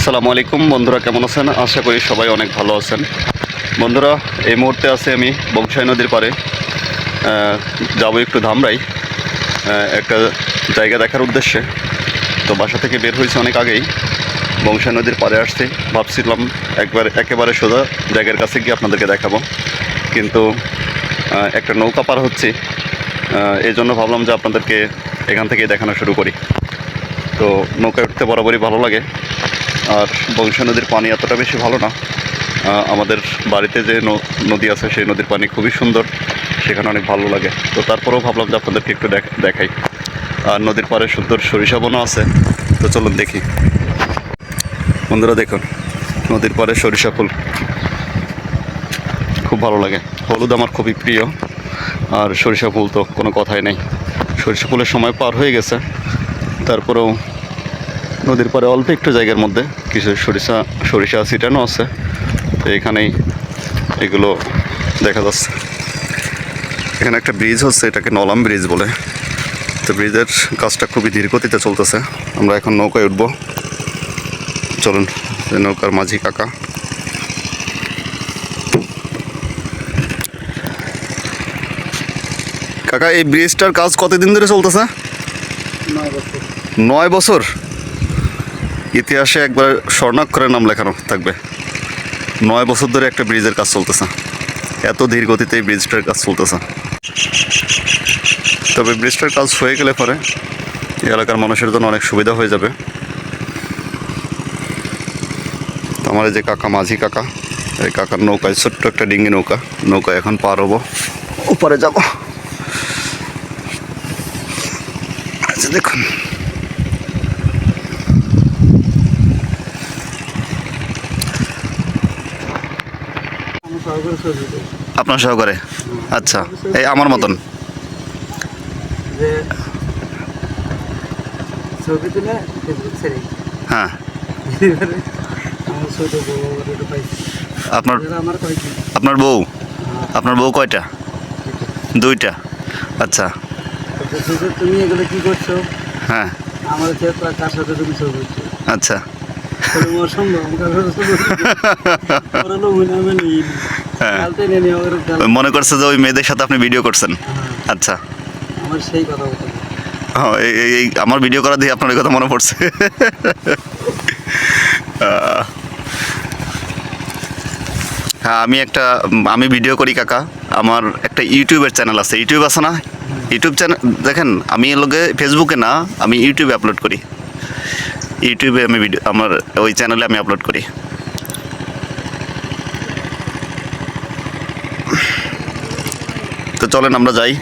আসসালামু আলাইকুম বন্ধুরা, কেমন আছেন? আশা করি সবাই অনেক ভালো আছেন। বন্ধুরা, এই মুহূর্তে আছে আমি বংশাই নদীর পাড়ে। যাবো একটু ধামরাই, একটা জায়গা দেখার উদ্দেশ্যে। তো বাসা থেকে বের হয়েছে অনেক আগেই, বংশাই নদীর পাড়ে আসছি। ভাবছিলাম একেবারে সোজা জায়গার কাছে গিয়ে আপনাদেরকে দেখাবো, কিন্তু একটা নৌকা পার হচ্ছে, এই জন্য ভাবলাম যে আপনাদেরকে এখান থেকেই দেখানো শুরু করি। তো নৌকায় উঠতে বরাবরই ভালো লাগে, আর বংশা নদীর পানি এতটা বেশি ভালো না। আমাদের বাড়িতে যে নদী আছে সেই নদীর পানি খুবই সুন্দর, সেখানে অনেক ভালো লাগে। তো তারপরেও ভাবলাম যে আপনাদেরকে একটু দেখাই। আর নদীর পাড়ে সুন্দর সরিষা বনও আছে, তো চলুন দেখি। বন্ধুরা দেখুন, নদীর পাড়ে সরিষা ফুল খুব ভালো লাগে। হলুদ আমার খুবই প্রিয়, আর সরিষা ফুল তো কোনো কথাই নেই। সরিষা ফুলের সময় পার হয়ে গেছে, তারপরেও নদীর পাড়ে অল্প একটু জায়গার মধ্যে কিছু সরিষা ছিটানো আছে। তো এখানেই এগুলো দেখা যাচ্ছে। এখানে একটা ব্রিজ হচ্ছে, এটাকে নলাম ব্রিজ বলে। তো ব্রিজের কাজটা খুবই ধীর গতিতে চলতেছে। আমরা এখন নৌকায় উঠবো, চলুন। নৌকার মাঝি কাকা। কাকা, এই ব্রিজটার কাজ কতদিন ধরে চলতেছে? 9 বছর। ইতিহাসে একবার স্বর্ণাক্ষরে নাম লেখানো থাকবে। 9 বছর ধরে একটা ব্রিজের কাজ চলতেছে, এত ধীর গতিতে এই ব্রিজটার কাজ চলতেছে। তবে ব্রিজটার কাজ হয়ে গেলে পরে এই এলাকার মানুষের জন্য অনেক সুবিধা হয়ে যাবে। আমার এই যে কাকা, মাঝি কাকা, এই কাকার নৌকায়, ছোট্ট একটা ডিঙ্গি নৌকায় এখন পার হবো, উপরে যাব। আচ্ছা দেখুন, আপনার সহকারে? আচ্ছা, এই আমার মতন। হ্যাঁ, আপনার বউ কয়টা? 2টা। আচ্ছা। তুমি এগুলো কি করছো? হ্যাঁ। আমার কার সাথে তুমি ছবি করছো? আচ্ছা। মনে করছে যে ওই মেয়েদের সাথে আপনি ভিডিও করছেন? আচ্ছা। আমার সেই কথা বলতে হ্যাঁ, এই আমার ভিডিও করা দিয়ে আপনার এই কথা মনে পড়ছে। হ্যাঁ, আমি ভিডিও করি কাকা। আমার একটা ইউটিউবের চ্যানেল আছে। ইউটিউব আছে না? ইউটিউব চ্যানেল দেখেন। আমি ফেসবুকে না, আমি ইউটিউবে আপলোড করি। ইউটিউবে আমি আমার ওই চ্যানেলে আমি আপলোড করি। তো চলেন আমরা যাই।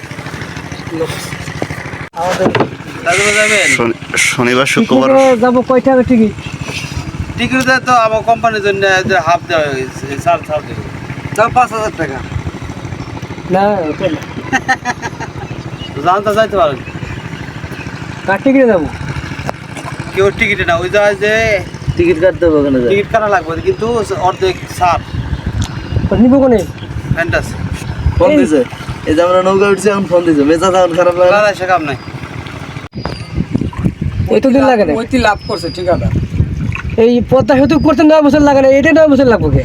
শনিবার শুক্রবার যাবো। কয় টাকা টিকিট? টিকিট তো আমার কোম্পানির জন্য হাফ দেওয়া হয়েছে, ছাড় দেবে। তাও 5,000 টাকা। না, জানতে চাইতে পারেন। কার টিকিটে যাবো? কেউ টিকিটে না, ওই জায়গায় যে টিকিট কাটতে হবে ওখানে। টিকিট কাটা লাগবে, কিন্তু অর্ধেক ছাড়। নিবো কোনে? ফ্যান্টাস ফোন দিছে। এই যে আমরা নৌকা উঠছি, এখন ফোন দিছে। মেজাজ এখন খারাপ লাগে না? সে কাম নাই। এতদিন লাগে না? ওইটি লাভ করছে ঠিকাদার। এই পদ্মা সেতু করতে 9 বছর লাগে না, এটা 9 বছর লাগবে কে?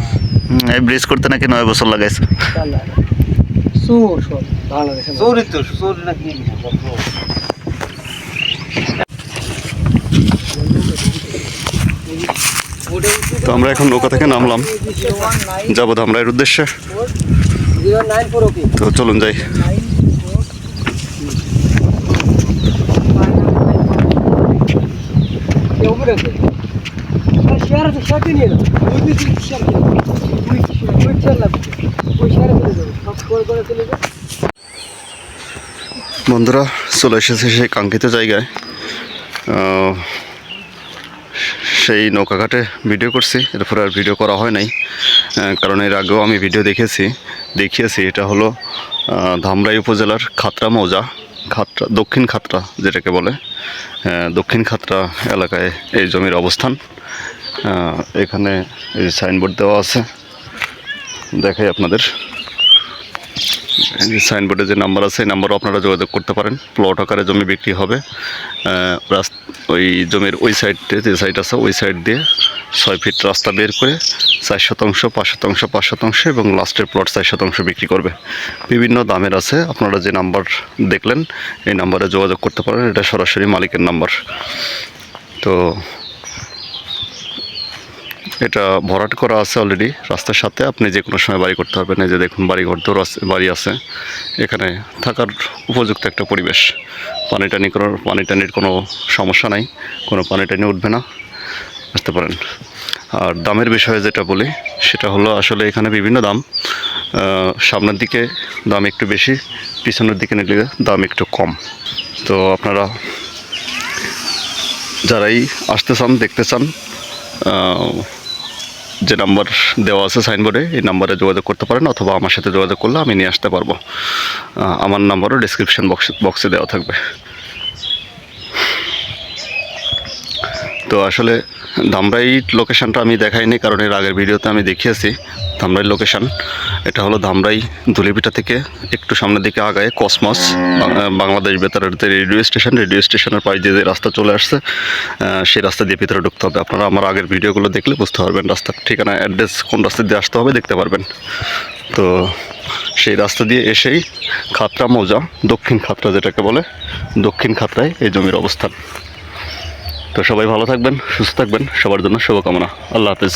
এই ব্রিজ করতে নাকি 9 বছর লাগাইছে। চোর সব বাংলাদেশে। চোরি নাকি? তো আমরা এখন নৌকা থেকে নামলাম, যাবো ধামরাইয়ের উদ্দেশ্যে। তো চলুন যাই। বন্ধুরা, চলে এসেছে সেই কাঙ্ক্ষিত জায়গায়। সেই নৌকাঘাটে ভিডিও করছি, এরপর আর ভিডিও করা হয় নাই, কারণ এর আগেও আমি ভিডিও দেখিয়েছি। এটা হলো ধামরাই উপজেলার খাতড়া মৌজা, দক্ষিণ খাতড়া যেটাকে বলে। দক্ষিণ খাতড়া এলাকায় এই জমির অবস্থান। এখানে এই সাইনবোর্ড দেওয়া আছে, দেখাই আপনাদের। এই যে সাইনবোর্ডে যে নাম্বার আছে এই নাম্বারও আপনারা যোগাযোগ করতে পারেন। প্লট আকারে জমি বিক্রি হবে। ওই জমির ওই সাইডে যে সাইড আছে ওই সাইড দিয়ে 6 ফিট রাস্তা বের করে 4 শতাংশ 5 শতাংশ 5 শতাংশ এবং লাস্টের প্লট 4 শতাংশ বিক্রি করবে। বিভিন্ন দামের আছে। আপনারা যে নাম্বার দেখলেন এই নাম্বারে যোগাযোগ করতে পারেন। এটা সরাসরি মালিকের নাম্বার। তো এটা ভরাট করা আছে অলরেডি রাস্তার সাথে। আপনি যে কোনো সময় বাড়ি করতে পারবেন। এই যে দেখুন বাড়িঘর দৌড় আছে, বাড়ি আছে। এখানে থাকার উপযুক্ত একটা পরিবেশ। পানি টানির কোনো সমস্যা নাই, কোনো পানি টানি উঠবে না, বুঝতে পারেন। আর দামের বিষয়ে যেটা বলি সেটা হলো আসলে এখানে বিভিন্ন দাম। সামনের দিকে দাম একটু বেশি, পিছনের দিকে নিলে দাম একটু কম। তো আপনারা যারাই আসতে চান, দেখতে চান, যে নাম্বার দেওয়া আছে সাইনবোর্ডে এই নাম্বারে যোগাযোগ করতে পারেন, অথবা আমার সাথে যোগাযোগ করলে আমি নিয়ে আসতে পারবো। আমার নাম্বারও ডিসক্রিপশন বক্সে দেওয়া থাকবে। তো আসলে ধামরাই লোকেশানটা আমি দেখাইনি, কারণ এর আগের ভিডিওতে আমি দেখিয়েছি ধামরাই লোকেশান। এটা হলো ধামরাই ধুলিপিটা থেকে একটু সামনের দিকে আগায় কসমস বাংলাদেশ বেতারের যে রেডিও স্টেশনের পাশ দিয়ে যে রাস্তা চলে আসছে সেই রাস্তা দিয়ে ভিতরে ঢুকতে হবে। আপনারা আমার আগের ভিডিওগুলো দেখলে বুঝতে পারবেন রাস্তার ঠিকানা, অ্যাড্রেস, কোন রাস্তা দিয়ে আসতে হবে দেখতে পারবেন। তো সেই রাস্তা দিয়ে এসেই খাতড়া মৌজা, দক্ষিণ খাতড়া যেটাকে বলে, দক্ষিণ খাতড়ায় এই জমির অবস্থান। তো সবাই ভালো থাকবেন, সুস্থ থাকবেন, সবার জন্য শুভকামনা। আল্লাহ হাফেজ।